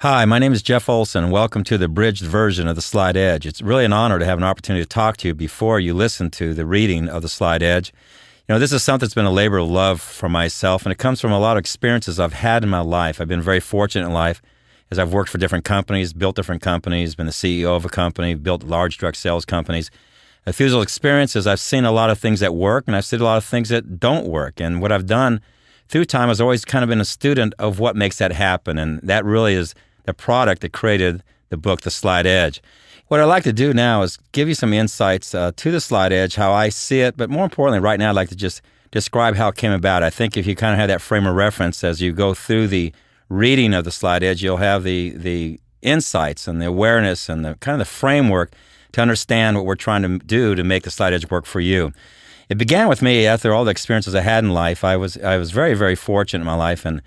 Hi, my name is Jeff Olson. Welcome to the abridged version of The Slight Edge. It's really an honor to have an opportunity to talk to you before you listen to the reading of The Slight Edge. You know, this is something that's been a labor of love for myself, and it comes from a lot of experiences I've had in my life. I've been very fortunate in life as I've worked for different companies, built different companies, been the CEO of a company, built large direct sales companies. Through those experiences, I've seen a lot of things that work, and I've seen a lot of things that don't work. And what I've done through time has always kind of been a student of what makes that happen, and that really is the product that created the book, The Slight Edge. What I'd like to do now is give you some insights to The Slight Edge, how I see it, but more importantly, right now I'd like to just describe how it came about. I think if you kind of have that frame of reference as you go through the reading of The Slight Edge, you'll have the insights and the awareness and the kind of the framework to understand what we're trying to do to make The Slight Edge work for you. It began with me after all the experiences I had in life. I was very, very fortunate in my life, and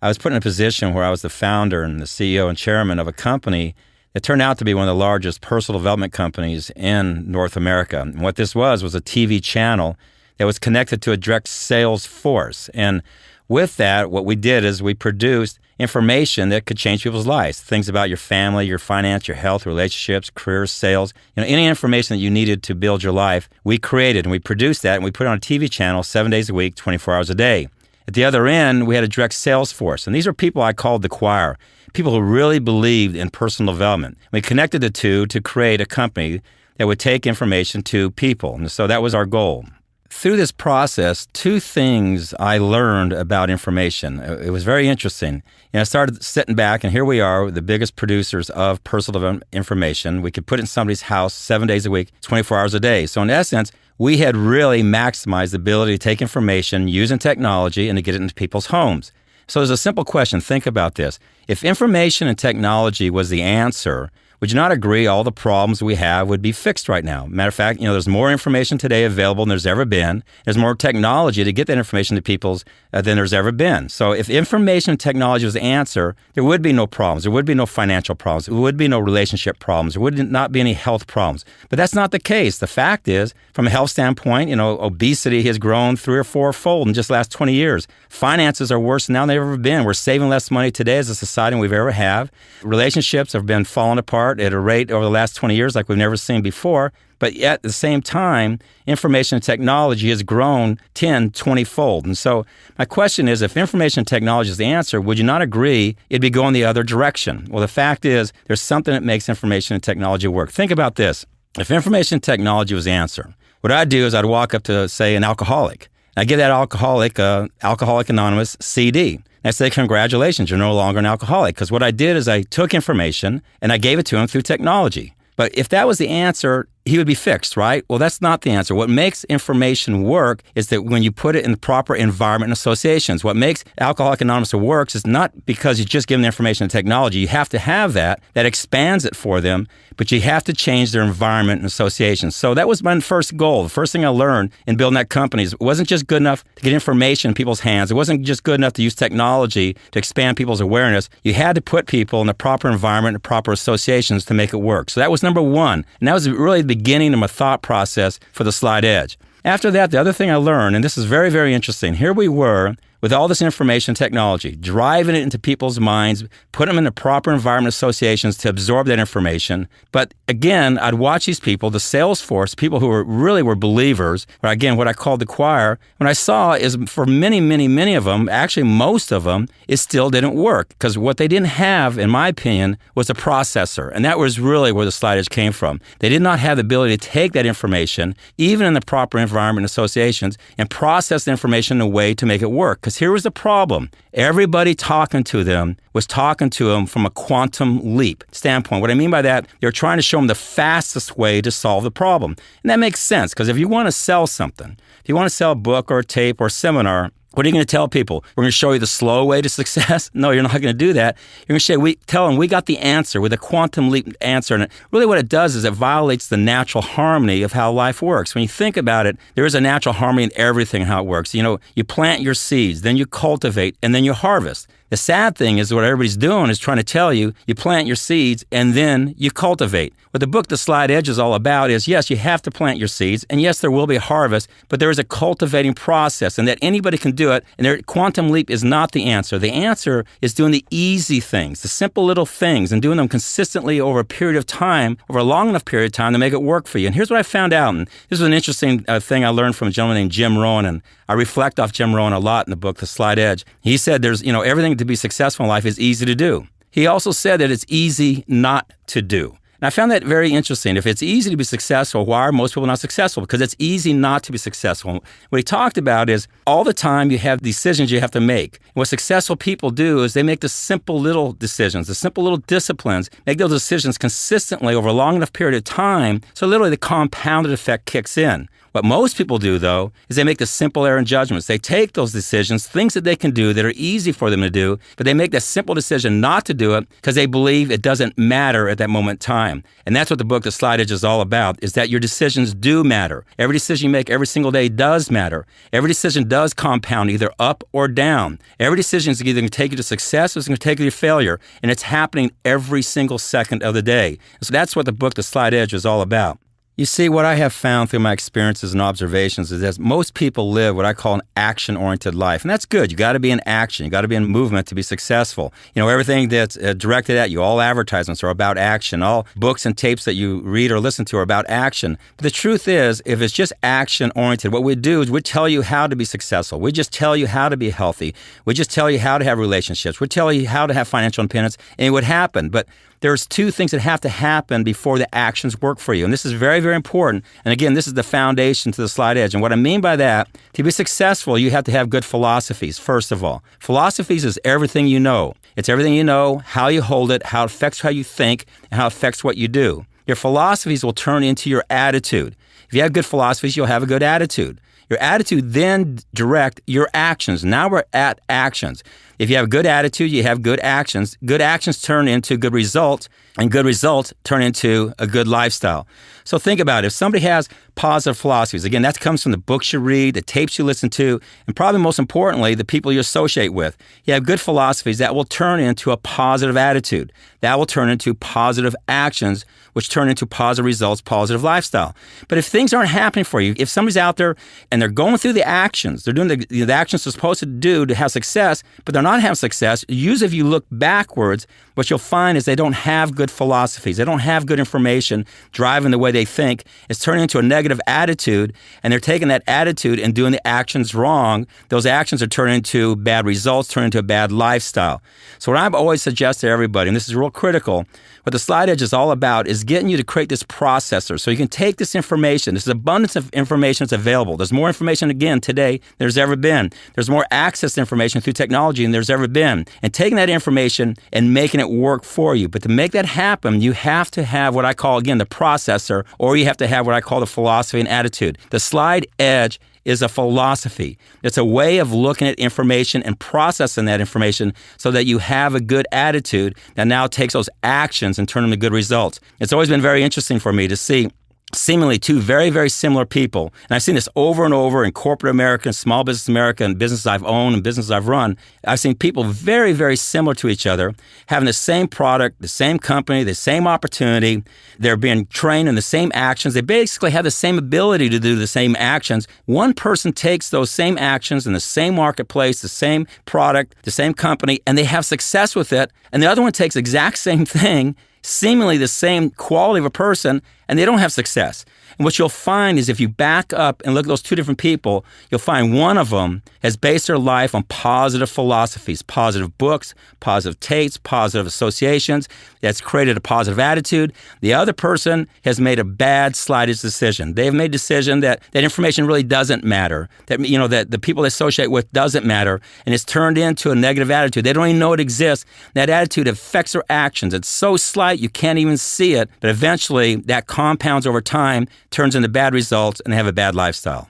I was put in a position where I was the founder and the CEO and chairman of a company that turned out to be one of the largest personal development companies in North America. And what this was a TV channel that was connected to a direct sales force. And with that, what we did is we produced information that could change people's lives. Things about your family, your finance, your health, relationships, careers, sales. You know, any information that you needed to build your life, we created and we produced that and we put it on a TV channel 7 days a week, 24 hours a day. At the other end, we had a direct sales force, and these are people I called the choir, people who really believed in personal development. We connected the two to create a company that would take information to people, and so that was our goal. Through this process, two things I learned about information. It was very interesting. I started sitting back, and here we are, the biggest producers of personal development information. We could put it in somebody's house 7 days a week, 24 hours a day. So in essence, we had really maximized the ability to take information using technology and to get it into people's homes. So there's a simple question. Think about this. If information and technology was the answer, would you not agree all the problems we have would be fixed right now? Matter of fact, there's more information today available than there's ever been. There's more technology to get that information to people than there's ever been. So if information and technology was the answer, there would be no problems. There would be no financial problems. There would be no relationship problems. There would not be any health problems. But that's not the case. The fact is, from a health standpoint, obesity has grown 3 or 4-fold in just the last 20 years. Finances are worse now than they've ever been. We're saving less money today as a society than we've ever have. Relationships have been falling apart at a rate over the last 20 years like we've never seen before. But yet, at the same time, information and technology has grown 10, 20-fold. And so my question is, if information and technology is the answer, would you not agree it'd be going the other direction? Well, the fact is, there's something that makes information and technology work. Think about this. If information and technology was the answer, what I'd do is I'd walk up to, say, an alcoholic. I'd give that alcoholic Alcoholic Anonymous CD. I say, congratulations, you're no longer an alcoholic. Because what I did is I took information and I gave it to him through technology. But if that was the answer, he would be fixed, right? Well, that's not the answer. What makes information work is that when you put it in the proper environment and associations. What makes Alcoholic Anonymous works is not because you just give them the information and technology. You have to have that expands it for them, but you have to change their environment and associations. So that was my first goal. The first thing I learned in building that company is it wasn't just good enough to get information in people's hands. It wasn't just good enough to use technology to expand people's awareness. You had to put people in the proper environment and proper associations to make it work. So that was number one. And that was really the beginning of my thought process for The Slight Edge. After that, the other thing I learned, and this is very, very interesting, here we were with all this information technology, driving it into people's minds, put them in the proper environment associations to absorb that information. But again, I'd watch these people, the sales force, people who were believers, or again, what I called the choir. What I saw is for many, many, many of them, actually most of them, it still didn't work. Because what they didn't have, in my opinion, was a processor. And that was really where the Slight Edge came from. They did not have the ability to take that information, even in the proper environment associations, and process the information in a way to make it work. Because here was the problem. Everybody talking to them was talking to them from a quantum leap standpoint. What I mean by that, they're trying to show them the fastest way to solve the problem. And that makes sense, because if you want to sell something, if you want to sell a book or a tape or a seminar, what are you going to tell people? We're going to show you the slow way to success? No, you're not going to do that. You're going to tell them we got the answer with a quantum leap answer. And really what it does is it violates the natural harmony of how life works. When you think about it, there is a natural harmony in everything, how it works. You plant your seeds, then you cultivate, and then you harvest. The sad thing is what everybody's doing is trying to tell you, you plant your seeds and then you cultivate. What the book The Slight Edge is all about is, yes, you have to plant your seeds, and yes, there will be a harvest, but there is a cultivating process, and that anybody can do it, and their quantum leap is not the answer. The answer is doing the easy things, the simple little things, and doing them consistently over a period of time, over a long enough period of time to make it work for you. And here's what I found out, and this was an interesting thing I learned from a gentleman named Jim Rohn, and I reflect off Jim Rohn a lot in the book The Slight Edge. He said there's, everything to be successful in life is easy to do. He also said that it's easy not to do. And I found that very interesting. If it's easy to be successful, why are most people not successful? Because it's easy not to be successful. What he talked about is all the time you have decisions you have to make. And what successful people do is they make the simple little decisions, the simple little disciplines, make those decisions consistently over a long enough period of time, so literally the compounded effect kicks in. What most people do, though, is they make the simple error in judgments. They take those decisions, things that they can do that are easy for them to do, but they make the simple decision not to do it because they believe it doesn't matter at that moment in time. And that's what the book The Slight Edge is all about, is that your decisions do matter. Every decision you make every single day does matter. Every decision does compound either up or down. Every decision is either going to take you to success or it's going to take you to failure, and it's happening every single second of the day. So that's what the book The Slight Edge is all about. You see, what I have found through my experiences and observations is that most people live what I call an action-oriented life. And that's good. You got to be in action. You got to be in movement to be successful. Everything that's directed at you, all advertisements are about action. All books and tapes that you read or listen to are about action. But the truth is, if it's just action-oriented, what we do is we tell you how to be successful. We just tell you how to be healthy. We just tell you how to have relationships. We tell you how to have financial independence, and it would happen. But there's two things that have to happen before the actions work for you. And this is very, very important. And again, this is the foundation to the Slight Edge. And what I mean by that, to be successful, you have to have good philosophies, first of all. Philosophies is everything you know. It's everything you know, how you hold it, how it affects how you think, and how it affects what you do. Your philosophies will turn into your attitude. If you have good philosophies, you'll have a good attitude. Your attitude then direct your actions. Now we're at actions. If you have a good attitude, you have good actions. Good actions turn into good results, and good results turn into a good lifestyle. So think about it. If somebody has positive philosophies, again, that comes from the books you read, the tapes you listen to, and probably most importantly, the people you associate with. You have good philosophies that will turn into a positive attitude. That will turn into positive actions, which turn into positive results, positive lifestyle. But if things aren't happening for you, if somebody's out there and they're going through the actions, they're doing the actions they're supposed to do to have success, but they're not having success, usually if you look backwards, what you'll find is they don't have good philosophies. They don't have good information driving the way they think. It's turning into a negative attitude, and they're taking that attitude and doing the actions wrong. Those actions are turning into bad results, turning into a bad lifestyle. So what I've always suggest to everybody, and this is real critical, what the Slight Edge is all about is getting you to create this processor so you can take this information, this abundance of information that's available. There's more information, again, today than there's ever been. There's more access to information through technology than there's ever been. And taking that information and making it work for you. But to make that happen, you have to have what I call, again, the processor, or you have to have what I call the philosophy and attitude. The Slight Edge is a philosophy. It's a way of looking at information and processing that information so that you have a good attitude that now takes those actions and turn them to good results. It's always been very interesting for me to see seemingly two very, very similar people. And I've seen this over and over in corporate America and small business America and businesses I've owned and businesses I've run. I've seen people very, very similar to each other, having the same product, the same company, the same opportunity. They're being trained in the same actions. They basically have the same ability to do the same actions. One person takes those same actions in the same marketplace, the same product, the same company, and they have success with it. And the other one takes the exact same thing, seemingly the same quality of a person, and they don't have success. And what you'll find is if you back up and look at those two different people, you'll find one of them has based their life on positive philosophies, positive books, positive tapes, positive associations. That's created a positive attitude. The other person has made a bad, slighted decision. They've made a decision that information really doesn't matter, that that the people they associate with doesn't matter, and it's turned into a negative attitude. They don't even know it exists. That attitude affects their actions. It's so slight you can't even see it, but eventually that compounds over time, turns into bad results, and they have a bad lifestyle.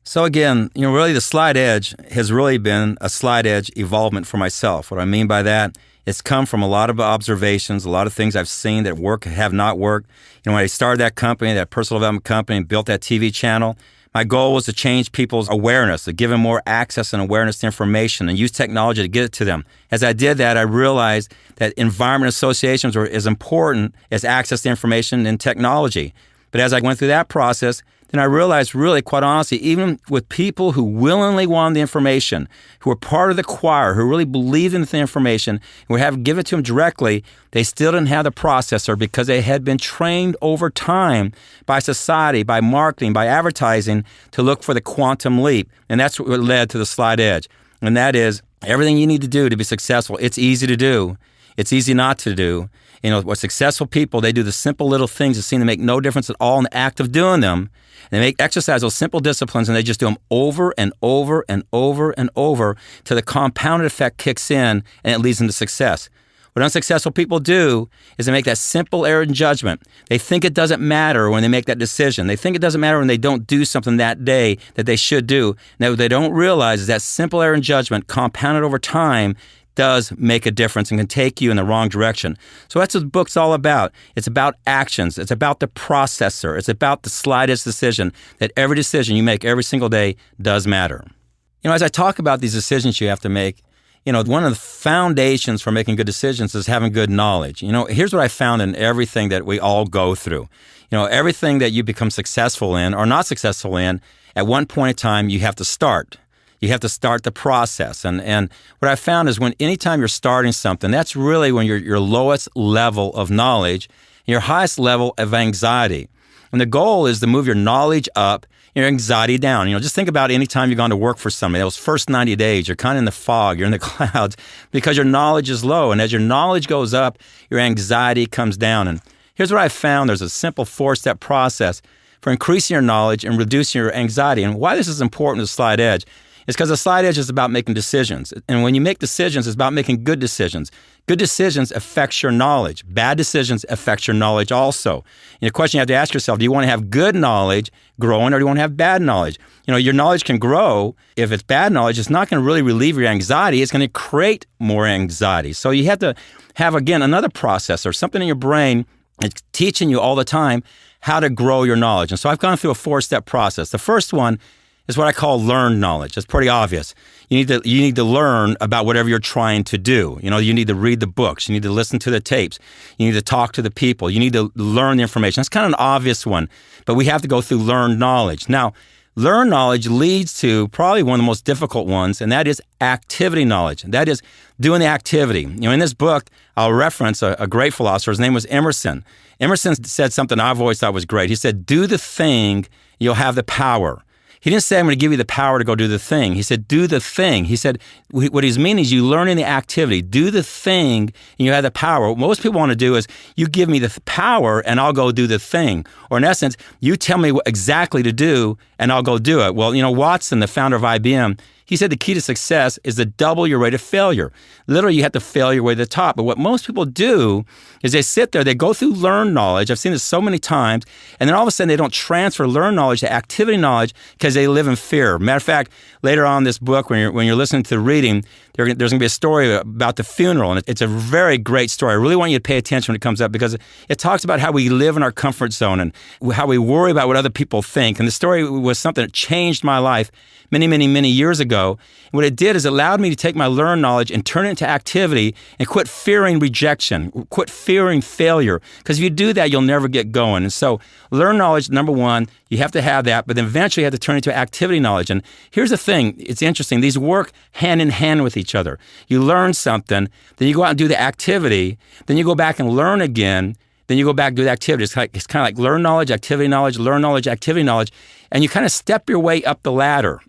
So again, really the Slight Edge has really been a Slight Edge evolvement for myself. What I mean by that, it's come from a lot of observations, a lot of things I've seen that work, have not worked. When I started that company, that personal development company, and built that TV channel, My goal was to change people's awareness, to give them more access and awareness to information and use technology to get it to them. As I did that, I realized that environment associations were as important as access to information and technology. But as I went through that process, then I realized really, quite honestly, even with people who willingly wanted the information, who were part of the choir, who really believed in the information, and would have give it to them directly, they still didn't have the processor because they had been trained over time by society, by marketing, by advertising to look for the quantum leap. And that's what led to the Slide Edge. And that is everything you need to do to be successful. It's easy to do. It's easy not to do. You know, what successful people, they do the simple little things that seem to make no difference at all in the act of doing them. And they exercise those simple disciplines, and they just do them over and over and over and over till the compounded effect kicks in, and it leads them to success. What unsuccessful people do is they make that simple error in judgment. They think it doesn't matter when they make that decision. They think it doesn't matter when they don't do something that day that they should do. Now, what they don't realize is that simple error in judgment compounded over time does make a difference and can take you in the wrong direction. So that's what the book's all about. It's about actions. It's about the processor. It's about the slightest decision, that every decision you make every single day does matter. You know, as I talk about these decisions you have to make, you know, one of the foundations for making good decisions is having good knowledge. You know, here's what I found in everything that we all go through. You know, everything that you become successful in or not successful in, at one point in time, you have to start. You have to start the process. And what I found is when anytime you're starting something, that's really when you're your lowest level of knowledge, your highest level of anxiety. And the goal is to move your knowledge up, your anxiety down. You know, just think about any time you've gone to work for somebody. Those first 90 days, you're kind of in the fog, you're in the clouds because your knowledge is low. And as your knowledge goes up, your anxiety comes down. And here's what I found. There's a simple 4-step process for increasing your knowledge and reducing your anxiety. And why this is important to Slide Edge is because the Slide Edge is about making decisions. And when you make decisions, it's about making good decisions. Good decisions affects your knowledge. Bad decisions affects your knowledge also. And the question you have to ask yourself, do you want to have good knowledge growing or do you want to have bad knowledge? You know, your knowledge can grow. If it's bad knowledge, it's not going to really relieve your anxiety. It's going to create more anxiety. So you have to have, again, another processor, something in your brain that's teaching you all the time how to grow your knowledge. And so I've gone through a 4-step process. The first one is what I call learned knowledge. It's pretty obvious. You need to learn about whatever you're trying to do. You know, you need to read the books. You need to listen to the tapes. You need to talk to the people. You need to learn the information. That's kind of an obvious one, but we have to go through learned knowledge. Now, learned knowledge leads to probably one of the most difficult ones, and that is activity knowledge. That is doing the activity. You know, in this book, I'll reference a great philosopher. His name was Emerson. Emerson said something I've always thought was great. He said, do the thing, you'll have the power. He didn't say, I'm going to give you the power to go do the thing. He said, do the thing. He said, what he's meaning is you learn in the activity. Do the thing, and you have the power. What most people want to do is, you give me the power, and I'll go do the thing. Or in essence, you tell me what exactly to do, and I'll go do it. Well, you know, Watson, the founder of IBM, he said the key to success is to double your rate of failure. Literally, you have to fail your way to the top. But what most people do is they sit there, they go through learned knowledge. I've seen this so many times. And then all of a sudden, they don't transfer learned knowledge to activity knowledge because they live in fear. Matter of fact, later on in this book, when you're listening to the reading, there's going to be a story about the funeral. And it's a very great story. I really want you to pay attention when it comes up because it talks about how we live in our comfort zone and how we worry about what other people think. And the story was something that changed my life many, many, many years ago. And what it did is it allowed me to take my learned knowledge and turn it into activity and quit fearing rejection, quit fearing failure. Because if you do that, you'll never get going. And so learned knowledge, number one, you have to have that, but then eventually you have to turn it into activity knowledge. And here's the thing, it's interesting. These work hand in hand with each other. You learn something, then you go out and do the activity, then you go back and learn again, then you go back and do the activity. It's kind of like learn knowledge, activity knowledge, learn knowledge, activity knowledge, and you kind of step your way up the ladder.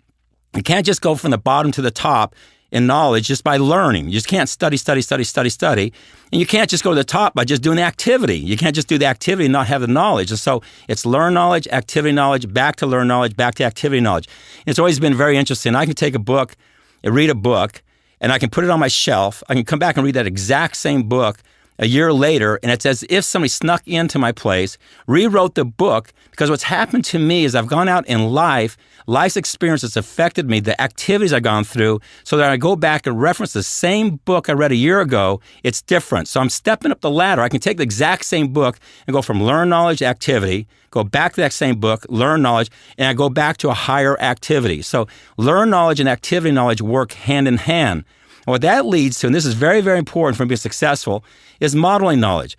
You can't just go from the bottom to the top in knowledge just by learning. You just can't study. And you can't just go to the top by just doing the activity. You can't just do the activity and not have the knowledge. And so it's learn knowledge, activity knowledge, back to learn knowledge, back to activity knowledge. And it's always been very interesting. I can take a book and read a book, and I can put it on my shelf. I can come back and read that exact same book a year later, and it's as if somebody snuck into my place, rewrote the book, because what's happened to me is I've gone out in life's experience that's affected me, the activities I've gone through, so that I go back and reference the same book I read a year ago, it's different. So I'm stepping up the ladder. I can take the exact same book and go from learn knowledge, activity, go back to that same book, learn knowledge, and I go back to a higher activity. So learn knowledge and activity knowledge work hand in hand. And what that leads to, and this is very, very important for being successful, is modeling knowledge.